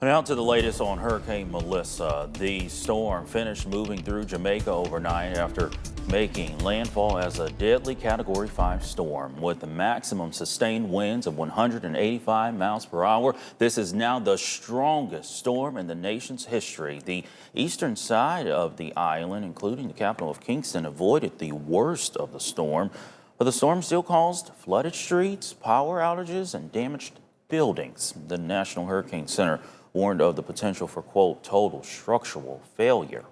Now to the latest on Hurricane Melissa. The storm finished moving through Jamaica overnight after making landfall as a deadly Category 5 storm with the maximum sustained winds of 185 miles per hour. This is now the strongest storm in the nation's history. The eastern side of the island, including the capital of Kingston, avoided the worst of the storm. But the storm still caused flooded streets, power outages, and damaged buildings. The National Hurricane Center warned of the potential for, quote, total structural failure.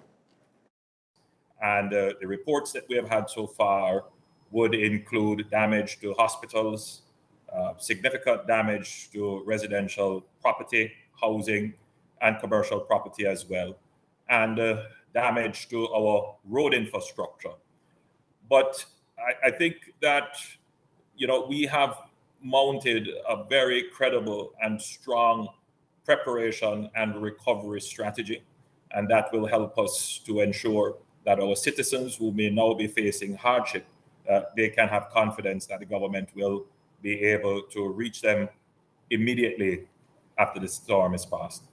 And the reports that we have had so far would include damage to hospitals, significant damage to residential property, housing, and commercial property as well, and damage to our road infrastructure. But I think that, we have mounted a very credible and strong preparation and recovery strategy, and that will help us to ensure that our citizens who may now be facing hardship, they can have confidence that the government will be able to reach them immediately after the storm is past.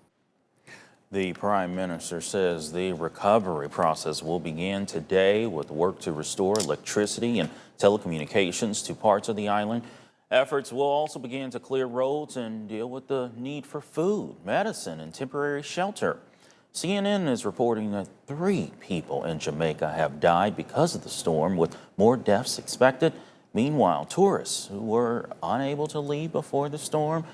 The Prime Minister says the recovery process will begin today with work to restore electricity and telecommunications to parts of the island. Efforts will also begin to clear roads and deal with the need for food, medicine, and temporary shelter. CNN is reporting that 3 people in Jamaica have died because of the storm, with more deaths expected. Meanwhile, tourists who were unable to leave before the storm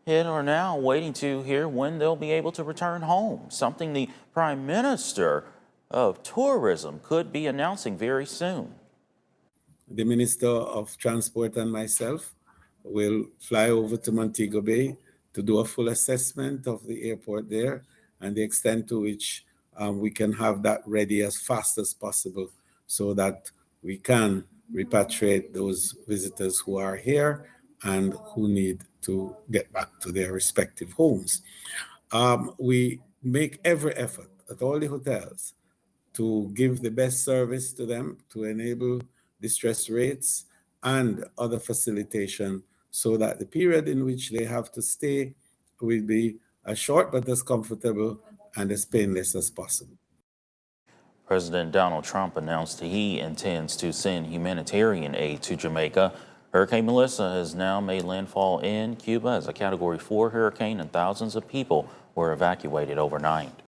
hit are now waiting to hear when they'll be able to return home, something the Prime Minister of Tourism could be announcing very soon. The Minister of Transport and myself will fly over to Montego Bay to do a full assessment of the airport there and the extent to which we can have that ready as fast as possible so that we can repatriate those visitors who are here and who need to get back to their respective homes. We make every effort at all the hotels to give the best service to them, to enable distress rates and other facilitation so that the period in which they have to stay will be as short but as comfortable and as painless as possible. President Donald Trump announced he intends to send humanitarian aid to Jamaica. Hurricane Melissa has now made landfall in Cuba as a Category 4 hurricane, and thousands of people were evacuated overnight.